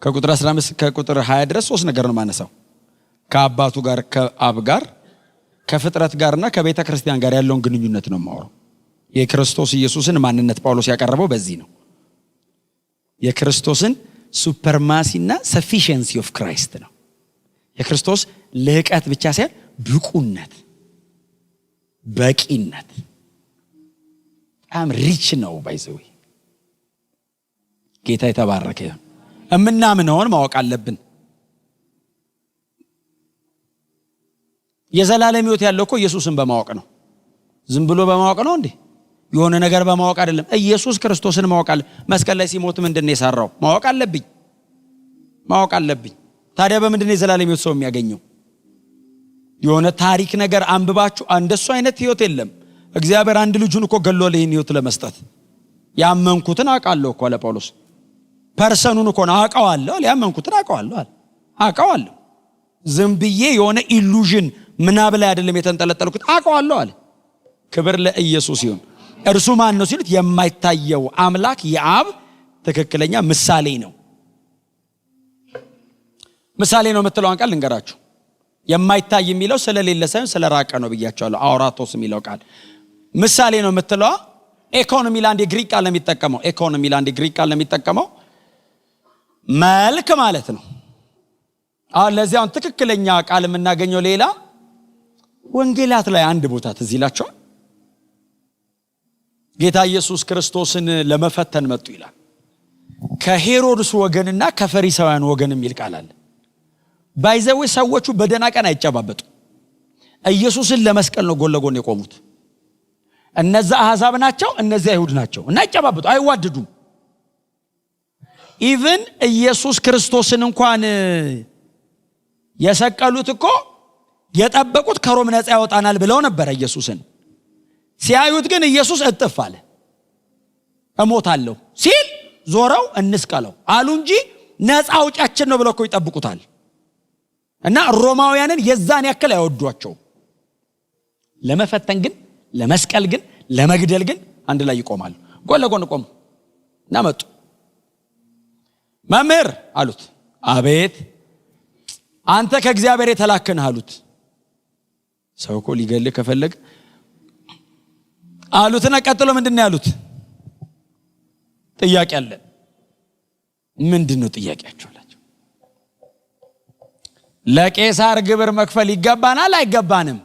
ከቁጥር 15 ከቁጥር 20 ድረስ ሶስት ነገር ነው ማነሳው። ከአባቱ ጋር ከአብ ጋር ከፍጥረት ጋርና ከቤተ ክርስቲያን ጋር ያለውን ግንኙነት ነው የማወራው። የክርስቶስ ኢየሱስን ማንነት ጳውሎስ ያቀረበው በዚህ ነው። የክርስቶስን ሱፐርማሲና ሰፊሺየንሲ ኦፍ ክራይስት ነው። የክርስቶስ ልህቀት ብቻ ሳይሆን ብቁነት፣ በቂነት በጣም ሪች ነው። ባይዘው ጌታ የተባረከ ይሁን። እምናምነውን ማወቅ አለብን። የዘላለም ሕይወት ያለው እኮ ኢየሱስን በማወቅ ነው። ዝም ብሎ በማወቅ ነው እንዴ? የሆነ ነገር በማወቅ አይደለም። ኢየሱስ ክርስቶስን ማወቅ አለ። መስቀል ላይ ሲሞት ምንድነው የሰራው? ማወቅ አለብኝ። ታዲያ በምንድነው የዘላለም ሕይወት ሰው የሚያገኘው? የሆነ ታሪክ ነገር አንብባችሁ እንደሱ አይነት ሕይወት የለም። እግዚአብሔር አንድ ልጁን እኮ ገሎልኝ ሕይወት ለመስጠት ያመንኩትን አውቃለሁ እኮ አለ ጳውሎስ። ፐርሰኑን እኮ አውቀዋለሁ፣ ያመንኩትን አውቀዋለሁ። ዝም ብዬ የሆነ ኢሉዥን ምናብ ላይ አይደለም የተንጠለጠልኩት፣ አውቀዋለሁ አለ። ክብር ለኢየሱስ ይሁን። እርሱ ማን ነው ሲሉት የማይታየው አምላክ የአብ ትክክለኛ ምሳሌ ነው። ምሳሌ ነው የምትለውን ቃል ልንገራችሁ። የማይታይ የሚለው ስለሌለ ሳይሆን ስለራቀ ነው ብያቸዋለሁ። አውራቶስ የሚለው ቃል ምሳሌ ነው የምትለው ኢኮኖሚ ላንድ የግሪክ ቃል ነው የሚጠቀመው መልክ ማለት ነው። አሁን ለዚያውን ትክክለኛ ቃል የምናገኘው ሌላ ወንጌላት ላይ አንድ ቦታ ትዝ ይላችኋል። ጌታ ኢየሱስ ክርስቶስን ለመፈተን መጡ ይላል። ከሄሮድስ ወገንና ከፈሪሳውያን ወገን የሚል ቃል አለ። ባይዘው ሰዎቹ በደና ቀን አይጨባበጡ። ኢየሱስን ለመስቀል ነው ጎን ለጎን የቆሙት። እነዛ አሕዛብ ናቸው፣ እነዛ አይሁድ ናቸው እና አይጨባበጡ፣ አይዋደዱም። ኢቭን ኢየሱስ ክርስቶስን እንኳን የሰቀሉት እኮ የጠበቁት ከሮም ነፃ ያወጣናል ብለው ነበር። ኢየሱስን ሲያዩት ግን ኢየሱስ እጥፍ አለ። እሞታለሁ ሲል ዞረው እንስቀለው አሉ እንጂ ነፃ አውጫችን ነው ብለው እኮ ይጠብቁታል። እና ሮማውያንን የዛን ያክል አይወዷቸው። ለመፈተን ግን፣ ለመስቀል ግን፣ ለመግደል ግን አንድ ላይ ይቆማሉ። ጎን ለጎን ቆሙ እና መጡ። መምህር አሉት። አቤት። አንተ ከእግዚአብሔር የተላከህ አሉት። ሰው እኮ ሊገልህ ከፈለገ አሉትና ቀጥሎ ምንድነው ያሉት? ጥያቄ አለ። ምንድነው ጥያቄያቸው አላቸው። ለቄሳር ግብር መክፈል ይገባናል አይገባንም?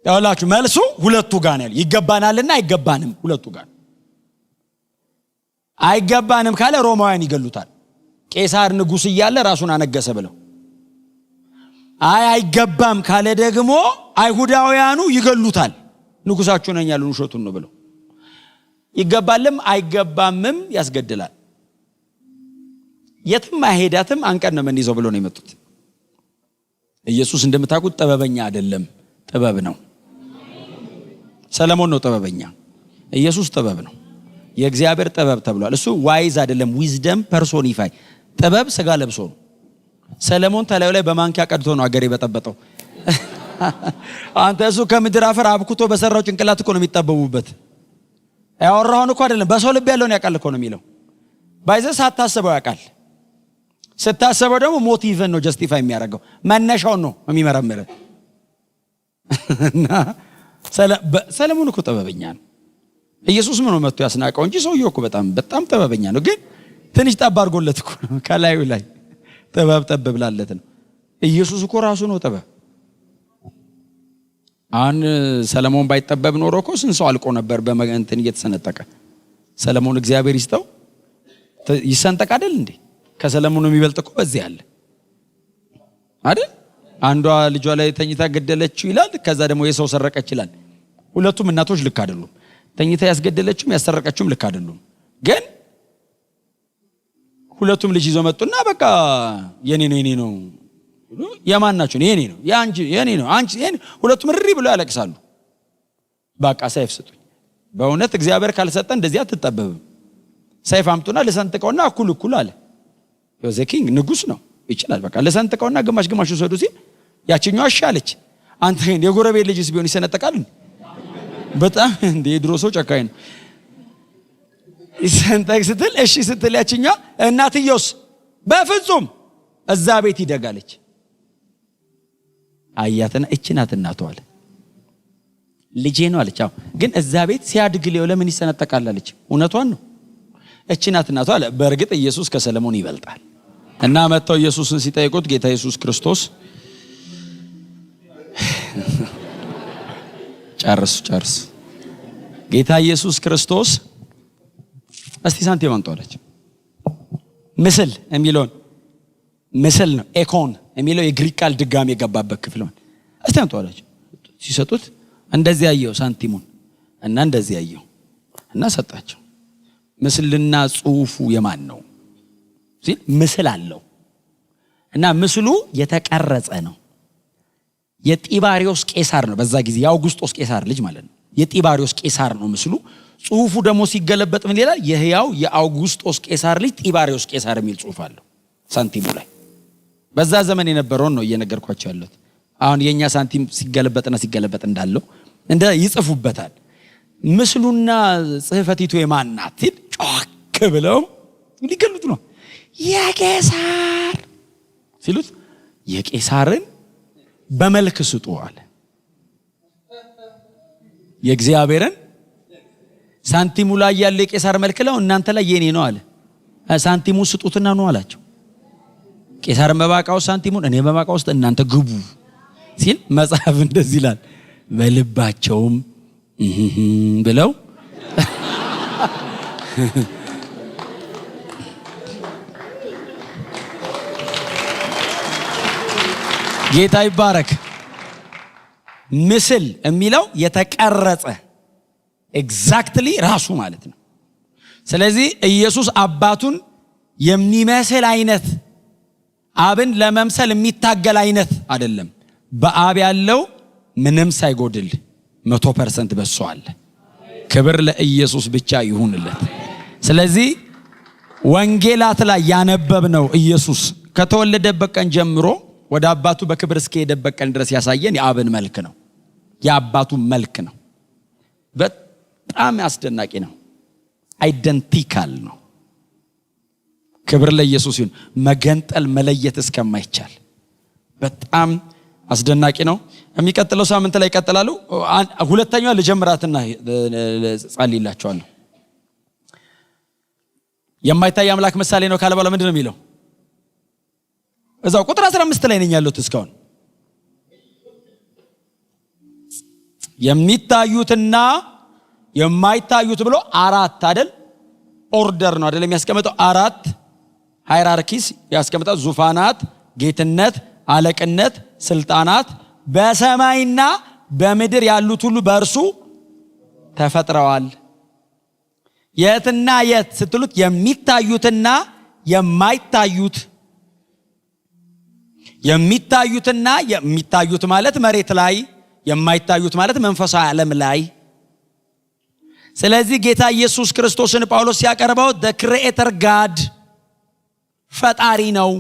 ያላችሁ መልሱ ሁለቱ ጋር ነው። ይገባናልና አይገባንም ሁለቱ ጋር። አይገባንም ካለ ሮማውያን ይገሉታል። ቄሳር ንጉስ እያለ ራሱን አነገሰ ብለው። አይገባም ካለ ደግሞ አይሁዳውያኑ ይገሉታል። ንጉሳችሁ ነኝ ያሉን ውሸቱን ነው ብለው። ይገባልም አይገባምም ያስገድላል። የትም አይሄዳትም አንቀን ነው ምን ይዘው ብለው ነው የመጡት። ኢየሱስ እንደምታውቁት ጥበበኛ አይደለም፣ ጥበብ ነው። ሰለሞን ነው ጥበበኛ፣ ኢየሱስ ጥበብ ነው። የእግዚአብሔር ጥበብ ተብሏል። እሱ ዋይዝ አይደለም፣ ዊዝደም ፐርሶኒፋይ። ጥበብ ስጋ ለብሶ ነው። ሰለሞን ተላዩ ላይ በማንኪያ ቀድቶ ነው አገር የበጠበጠው። አንተ እሱ ከምድር አፈር አብኩቶ በሰራው ጭንቅላት እኮ ነው የሚጠበቡበት። ያወራውን እኮ አይደለም በሰው ልብ ያለውን ያውቃል እኮ ነው የሚለው። ባይዘ ሳታስበው ያውቃል። ስታስበው ደግሞ ሞቲቭን ነው ጀስቲፋይ የሚያደርገው፣ መነሻውን ነው የሚመረምር። እና ሰለሞን እኮ ጥበበኛ ነው። ኢየሱስ ምን ነው መጥቶ ያስናቀው እንጂ ሰውየው እኮ በጣም ጥበበኛ ነው። ግን ትንሽ ጠብ አድርጎለት እኮ ነው ከላዩ ላይ ጥበብ ጠብ ብላለት ነው። ኢየሱስ እኮ ራሱ ነው ጥበብ። አን ሰለሞን ባይጠበብ ኖሮ እኮ ስንት ሰው አልቆ ነበር በመንተን እየተሰነጠቀ። ሰለሞን እግዚአብሔር ይስጠው ይሰንጠቅ አይደል እንዴ? ከሰለሞን የሚበልጥ እኮ በዚህ አለ አይደል? አንዷ ልጇ ላይ ተኝታ ገደለችው ይላል። ከዛ ደግሞ የሰው ሰረቀች ይላል። ሁለቱም እናቶች ልክ አይደሉም። ተኝታ ያስገደለችውም ያሰረቀችውም ልክ አይደሉም። ግን ሁለቱም ልጅ ይዘው መጡና በቃ የኔ ነው የማን ናችሁ? የኔ ነው ያንቺ የኔ ነው አንቺ የኔ። ሁለቱም ርሪ ብለው ያለቅሳሉ። በቃ ሰይፍ ስጡኝ። በእውነት እግዚአብሔር ካልሰጠ እንደዚህ አትጠበብም። ሰይፍ አምጡና ለሰንጥቀውና እኩል አለ። ዮሴኪንግ ንጉስ ነው ይችላል። በቃ ለሰንጥቀውና ግማሽ ወሰዱ ሲል ያቺኛው አሻለች። አንተ የጎረቤት ልጅስ ቢሆን ይሰነጠቃል? በጣም እንደ ድሮ ሰው ጨካኝ ነው። ይሰንጠቅ ስትል እሺ ስትል ያቺኛው እናትየውስ በፍጹም እዛ ቤት ይደጋለች። አያትና እቺ ናት እናቷ አለ። ልጄ ነው አለች። አዎ ግን እዛ ቤት ሲያድግ ለምን ይሰነጠቃል አለች። እውነቷን ነው። እቺ ናት እናቷ አለ። በእርግጥ ኢየሱስ ከሰለሞን ይበልጣል። እና መጥተው ኢየሱስን ሲጠይቁት ጌታ ኢየሱስ ክርስቶስ ጨርስ ጌታ ኢየሱስ ክርስቶስ እስቲ ሳንቲም አምጡ አለች። ምስል የሚለውን ምስል ነው ኤኮን የሚለው የግሪክ ቃል ድጋሚ የገባበት ክፍል ነው። እስቲ አምጡ አለች። ሲሰጡት እንደዚህ ያየው ሳንቲሙን እና እንደዚህ ያየው እና ሰጣቸው። ምስልና ጽሑፉ የማን ነው ሲል ምስል አለው እና ምስሉ የተቀረጸ ነው። የጢባሪዮስ ቄሳር ነው። በዛ ጊዜ የአውጉስጦስ ቄሳር ልጅ ማለት ነው። የጢባሪዮስ ቄሳር ነው ምስሉ። ጽሑፉ ደግሞ ሲገለበጥ ምን ይላል? የሕያው የአውጉስጦስ ቄሳር ልጅ ጢባሪዮስ ቄሳር የሚል ጽሑፍ አለው ሳንቲሙ ላይ። በዛ ዘመን የነበረውን ነው እየነገርኳቸው ያለሁት። አሁን የኛ ሳንቲም ሲገለበጥ እንዳለው እንደ ይጽፉበታል። ምስሉና ጽሕፈቲቱ የማን ናት ሲል ጮክ ብለው ሊገሉት ነው። የቄሳር ሲሉት የቄሳርን በመልክ ስጡ አለ። የእግዚአብሔርን ሳንቲሙ ላይ ያለ የቄሳር መልክ ነው፣ እናንተ ላይ የኔ ነው አለ። ሳንቲሙ ስጡትና ነው አላቸው። ቄሳርን በባቃ ውስጥ ሳንቲሙን፣ እኔ በባቃ ውስጥ እናንተ ግቡ ሲል መጽሐፍ እንደዚህ ይላል። በልባቸውም ብለው ጌታ ይባረክ። ምስል የሚለው የተቀረጸ ኤግዛክትሊ ራሱ ማለት ነው። ስለዚህ ኢየሱስ አባቱን የሚመስል አይነት አብን ለመምሰል የሚታገል አይነት አይደለም። በአብ ያለው ምንም ሳይጎድል 100% በሱ አለ። ክብር ለኢየሱስ ብቻ ይሁንለት። ስለዚህ ወንጌላት ላይ ያነበብነው ኢየሱስ ከተወለደበት ቀን ጀምሮ ወደ አባቱ በክብር እስከሄደበት ቀን ድረስ ያሳየን የአብን መልክ ነው፣ የአባቱ መልክ ነው። በጣም አስደናቂ ነው። አይደንቲካል ነው። ክብር ለኢየሱስ ይሁን። መገንጠል መለየት እስከማይቻል በጣም አስደናቂ ነው። የሚቀጥለው ሳምንት ላይ ይቀጥላሉ። ሁለተኛዋ ልጀምራትና ጸልይላችኋለሁ። የማይታይ አምላክ ምሳሌ ነው ካለ በኋላ ምንድነው የሚለው? እዛው ቁጥር 15 ላይ ነኝ ያለሁት እስካሁን። የሚታዩትና የማይታዩት ብሎ አራት አይደል? ኦርደር ነው አይደል የሚያስቀምጠው? አራት ሃይራርኪስ ያስቀምጣል። ዙፋናት፣ ጌትነት፣ አለቅነት፣ ስልጣናት በሰማይና በምድር ያሉት ሁሉ በእርሱ ተፈጥረዋል። የትና የት ስትሉት የሚታዩትና የማይታዩት። የሚታዩትና የሚታዩት ማለት መሬት ላይ፣ የማይታዩት ማለት መንፈሳዊ ዓለም ላይ። ስለዚህ ጌታ ኢየሱስ ክርስቶስን ጳውሎስ ሲያቀርበው the creator God ፈጣሪ ነው።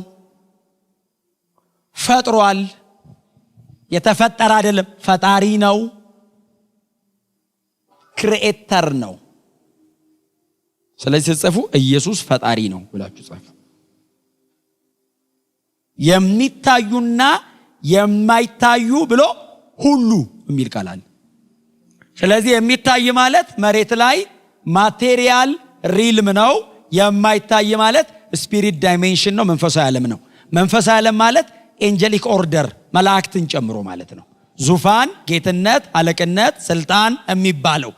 ፈጥሯል። የተፈጠረ አይደለም፣ ፈጣሪ ነው። ክሪኤተር ነው። ስለዚህ ስትጽፉ ኢየሱስ ፈጣሪ ነው ብላችሁ ጻፉ። የሚታዩና የማይታዩ ብሎ ሁሉ የሚል ቃል አለ። ስለዚህ የሚታይ ማለት መሬት ላይ ማቴሪያል ሪልም ነው። የማይታይ ማለት ስፒሪት ዳይሜንሽን ነው፣ መንፈሳዊ ዓለም ነው። መንፈሳዊ ዓለም ማለት ኤንጀሊክ ኦርደር መላእክትን ጨምሮ ማለት ነው። ዙፋን፣ ጌትነት፣ አለቅነት፣ ስልጣን የሚባለው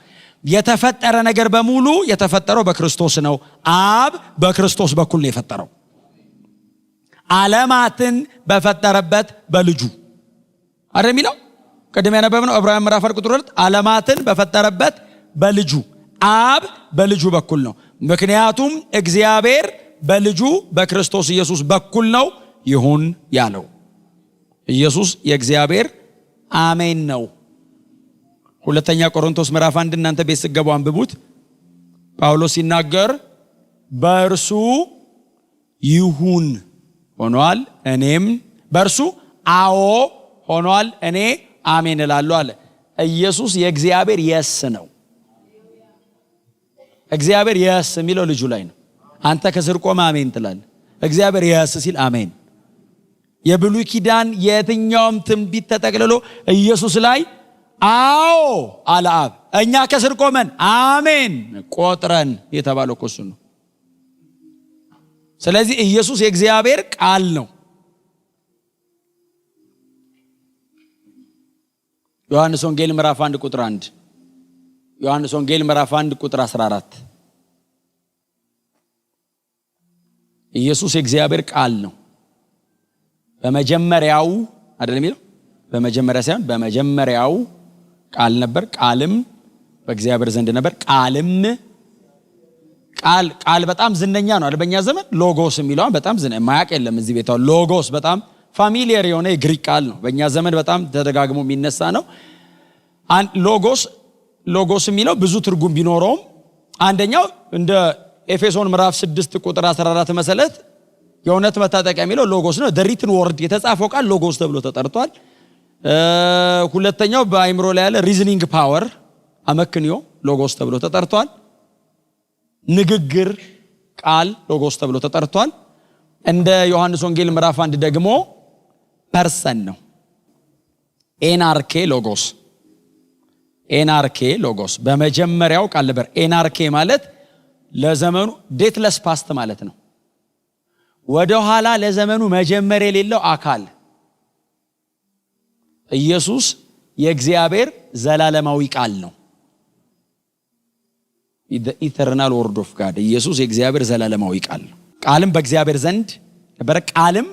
የተፈጠረ ነገር በሙሉ የተፈጠረው በክርስቶስ ነው። አብ በክርስቶስ በኩል ነው የፈጠረው። ዓለማትን በፈጠረበት በልጁ አይደል የሚለው? ቀደም ያነበብነው ዕብራውያን ምዕራፍ 1 ቁጥር 2 ዓለማትን በፈጠረበት በልጁ አብ በልጁ በኩል ነው። ምክንያቱም እግዚአብሔር በልጁ በክርስቶስ ኢየሱስ በኩል ነው ይሁን ያለው። ኢየሱስ የእግዚአብሔር አሜን ነው። ሁለተኛ ቆሮንቶስ ምዕራፍ 1 እናንተ ቤት ስትገቡ አንብቡት። ጳውሎስ ሲናገር በእርሱ ይሁን ሆኗል፣ እኔም በእርሱ አዎ ሆኗል፣ እኔ አሜን እላለሁ አለ። ኢየሱስ የእግዚአብሔር የስ ነው። እግዚአብሔር የስ የሚለው ልጁ ላይ ነው። አንተ ከስር ቆመህ አሜን ትላለህ። እግዚአብሔር የስ ሲል አሜን። የብሉይ ኪዳን የትኛውም ትንቢት ተጠቅልሎ ኢየሱስ ላይ አዎ አለ አብ፣ እኛ ከስር ቆመን አሜን ቆጥረን የተባለው እሱ ነው። ስለዚህ ኢየሱስ የእግዚአብሔር ቃል ነው። ዮሐንስ ወንጌል ምዕራፍ 1 ቁጥር 1 ዮሐንስ ወንጌል ምዕራፍ 1 ቁጥር 14 ኢየሱስ የእግዚአብሔር ቃል ነው። በመጀመሪያው አይደለም የሚለው፣ በመጀመሪያ ሳይሆን በመጀመሪያው ቃል ነበር፣ ቃልም በእግዚአብሔር ዘንድ ነበር፣ ቃልም ቃል በጣም ዝነኛ ነው አይደል? በእኛ ዘመን ሎጎስ የሚለው በጣም ዝነኛ ማያቅ የለም እዚህ ቤታው። ሎጎስ በጣም ፋሚሊየር የሆነ የግሪክ ቃል ነው። በእኛ ዘመን በጣም ተደጋግሞ የሚነሳ ነው። ሎጎስ የሚለው ብዙ ትርጉም ቢኖረውም አንደኛው እንደ ኤፌሶን ምዕራፍ 6 ቁጥር 14 መሰለት የእውነት መታጠቂያ የሚለው ሎጎስ ነው። ደሪትን ወርድ የተጻፈው ቃል ሎጎስ ተብሎ ተጠርቷል። ሁለተኛው በአይምሮ ላይ ያለ ሪዝኒንግ ፓወር አመክንዮ ሎጎስ ተብሎ ተጠርቷል። ንግግር ቃል ሎጎስ ተብሎ ተጠርቷል። እንደ ዮሐንስ ወንጌል ምዕራፍ 1 ደግሞ ፐርሰን ነው። ኤናርኬ ሎጎስ በመጀመሪያው ቃል ነበር። ኤናርኬ ማለት ለዘመኑ ዴትለስ ፓስት ማለት ነው። ወደ ኋላ ለዘመኑ መጀመር የሌለው አካል ኢየሱስ የእግዚአብሔር ዘላለማዊ ቃል ነው። the eternal word of God ኢየሱስ የእግዚአብሔር ዘላለማዊ ቃል ነው። ቃልም በእግዚአብሔር ዘንድ ነበረ፣ ቃልም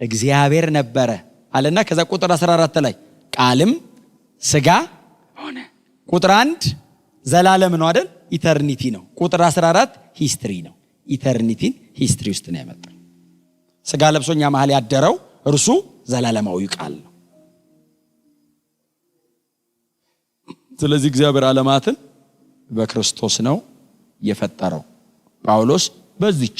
እግዚአብሔር ነበረ አለና ከዛ ቁጥር 14 ላይ ቃልም ስጋ ሆነ። ቁጥር 1 ዘላለም ነው አይደል? ኢተርኒቲ ነው። ቁጥር 14 ሂስትሪ ነው። ኢተርኒቲን ሂስትሪ ውስጥ ነው ያመጣው። ስጋ ለብሶኛ መሃል ያደረው እርሱ ዘላለማዊ ቃል ነው። ስለዚህ እግዚአብሔር ዓለማትን በክርስቶስ ነው የፈጠረው። ጳውሎስ በዚች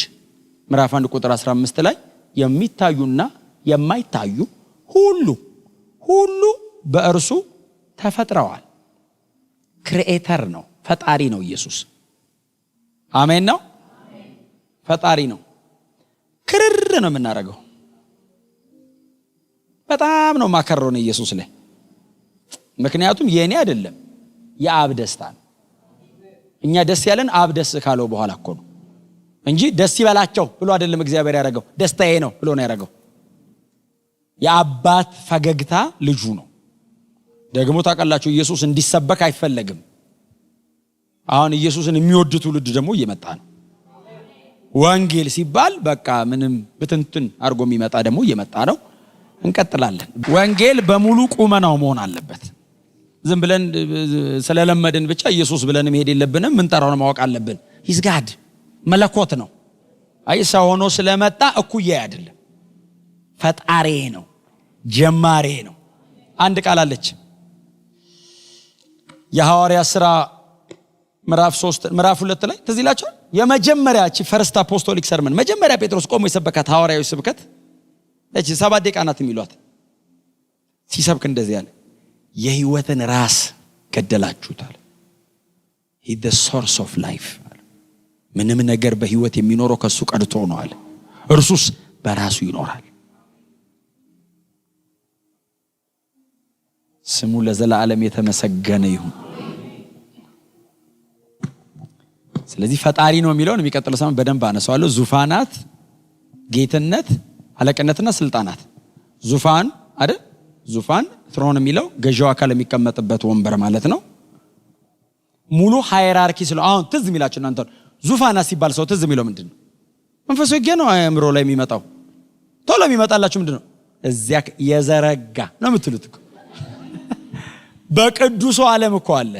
ምዕራፍ 1 ቁጥር 15 ላይ የሚታዩና የማይታዩ ሁሉ በእርሱ ተፈጥረዋል። ክሪኤተር ነው፣ ፈጣሪ ነው ኢየሱስ። አሜን ነው፣ ፈጣሪ ነው። ክርር ነው የምናደርገው። በጣም ነው ማከረው ነው ኢየሱስ ላይ። ምክንያቱም የኔ አይደለም የአብ ደስታ ነው። እኛ ደስ ያለን አብ ደስ ካለው በኋላ እኮ ነው እንጂ ደስ ይበላቸው ብሎ አይደለም እግዚአብሔር ያደረገው። ደስታዬ ነው ብሎ ነው ያደረገው። የአባት ፈገግታ ልጁ ነው። ደግሞ ታውቃላችሁ ኢየሱስ እንዲሰበክ አይፈለግም። አሁን ኢየሱስን የሚወድ ትውልድ ደግሞ እየመጣ ነው። ወንጌል ሲባል በቃ ምንም ብትንትን አድርጎ የሚመጣ ደግሞ እየመጣ ነው። እንቀጥላለን። ወንጌል በሙሉ ቁመናው መሆን አለበት። ዝም ብለን ስለለመድን ብቻ ኢየሱስ ብለን መሄድ የለብንም። ምን ጠራውን ማወቅ አለብን። ሂስ ጋድ መለኮት ነው። አይ ሰው ሆኖ ስለመጣ እኩያ አይደለም። ፈጣሪ ነው፣ ጀማሪ ነው። አንድ ቃል አለች የሐዋርያት ሥራ ምዕራፍ 3 ምዕራፍ 2 ላይ ትዝ ይላችኋል። የመጀመሪያች ፈርስት አፖስቶሊክ ሰርመን መጀመሪያ ጴጥሮስ ቆሞ የሰበካት ሐዋርያዊ ስብከት እቺ 7 ደቂቃ ናት የሚሏት። ሲሰብክ እንደዚህ ያለ የህይወትን ራስ ገደላችሁታል። he the source of life ምንም ነገር በህይወት የሚኖረው ከሱ ቀድቶ ነው አለ። እርሱስ በራሱ ይኖራል። ስሙ ለዘላለም የተመሰገነ ይሁን። ስለዚህ ፈጣሪ ነው የሚለውን የሚቀጥለው ሳምንት በደንብ አነሳዋለሁ። ዙፋናት፣ ጌትነት፣ አለቅነትና ስልጣናት። ዙፋን አይደል? ዙፋን ትሮን የሚለው ገዢው አካል የሚቀመጥበት ወንበር ማለት ነው። ሙሉ ሃይራርኪ ስለ አሁን ትዝ የሚላችሁ እናንተ ዙፋናት ሲባል ሰው ትዝ የሚለው ምንድነው? መንፈሳዊ ገ ነው አእምሮ ላይ የሚመጣው። ቶሎ የሚመጣላችሁ ምንድነው? እዚያ የዘረጋ ነው የምትሉት እኮ። በቅዱሱ ዓለም እኮ አለ።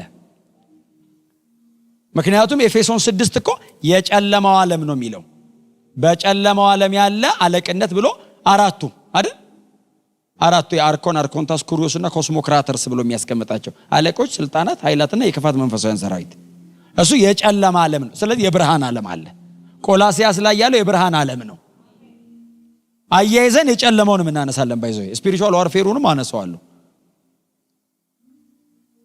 ምክንያቱም ኤፌሶን 6 እኮ የጨለማው ዓለም ነው የሚለው። በጨለማው ዓለም ያለ አለቅነት ብሎ አራቱ አይደል? አራቱ የአርኮን፣ አርኮንታስ፣ ኩሪዮስና ኮስሞክራተርስ ብሎ የሚያስቀምጣቸው አለቆች፣ ስልጣናት፣ ኃይላትና የክፋት መንፈሳውያን ሰራዊት። እሱ የጨለማ ዓለም ነው። ስለዚህ የብርሃን ዓለም አለ። ቆላሲያስ ላይ ያለው የብርሃን ዓለም ነው። አያይዘን የጨለማውን እናነሳለን። ባይዘው ስፒሪቹዋል ዋርፌሩንም አነሳዋለሁ።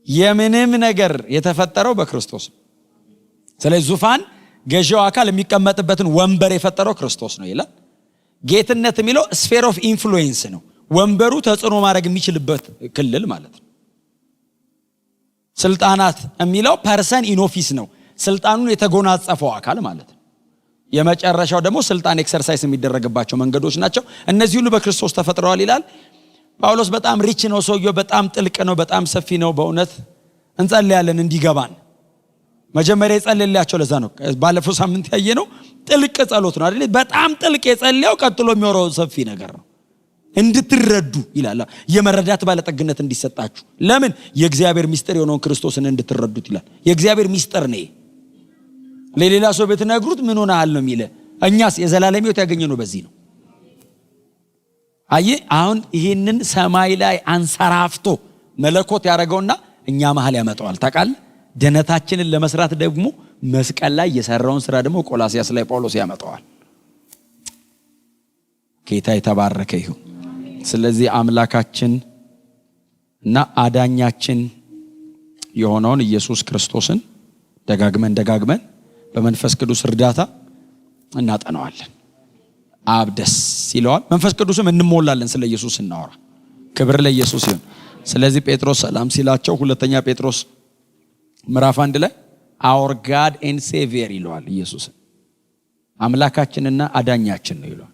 የምንም ነገር የተፈጠረው በክርስቶስ። ስለዚህ ዙፋን ገዢው አካል የሚቀመጥበትን ወንበር የፈጠረው ክርስቶስ ነው ይላል። ጌትነት የሚለው ስፌር ኦፍ ኢንፍሉዌንስ ነው። ወንበሩ ተጽዕኖ ማድረግ የሚችልበት ክልል ማለት ነው። ስልጣናት የሚለው ፐርሰን ኢን ኦፊስ ነው። ስልጣኑን የተጎናጸፈው አካል ማለት ነው። የመጨረሻው ደግሞ ስልጣን ኤክሰርሳይዝ የሚደረግባቸው መንገዶች ናቸው። እነዚህ ሁሉ በክርስቶስ ተፈጥረዋል ይላል ጳውሎስ። በጣም ሪች ነው ሰውየው፣ በጣም ጥልቅ ነው፣ በጣም ሰፊ ነው። በእውነት እንጸልያለን እንዲገባን። መጀመሪያ የጸለየላቸው ለዛ ነው። ባለፈው ሳምንት ያየነው ጥልቅ ጸሎት ነው አይደል? በጣም ጥልቅ የጸለየው ቀጥሎ የሚወራው ሰፊ ነገር ነው። እንድትረዱ ይላል። የመረዳት ባለጠግነት እንዲሰጣችሁ። ለምን? የእግዚአብሔር ሚስጥር የሆነውን ክርስቶስን እንድትረዱት ይላል። የእግዚአብሔር ሚስጥር ነው። ለሌላ ሰው ብትነግሩት ምን ሆነሃል ነው የሚለ። እኛስ የዘላለም ሕይወት ያገኘነው በዚህ ነው። አሁን ይህንን ሰማይ ላይ አንሰራፍቶ መለኮት ያደረገውና እኛ መሃል ያመጣዋል። ታውቃለህ? ድነታችንን ለመስራት ደግሞ መስቀል ላይ የሰራውን ስራ ደግሞ ቆላስያስ ላይ ጳውሎስ ያመጣዋል። ጌታ የተባረከ ይሁን። ስለዚህ አምላካችን እና አዳኛችን የሆነውን ኢየሱስ ክርስቶስን ደጋግመን በመንፈስ ቅዱስ እርዳታ እናጠናዋለን። አብ ደስ ይለዋል፣ መንፈስ ቅዱስም እንሞላለን። ስለ ኢየሱስ እናወራ። ክብር ለኢየሱስ ይሁን። ስለዚህ ጴጥሮስ ሰላም ሲላቸው ሁለተኛ ጴጥሮስ ምዕራፍ 1 ላይ our God and Savior ይለዋል። ኢየሱስን አምላካችንና አዳኛችን ነው ይለዋል።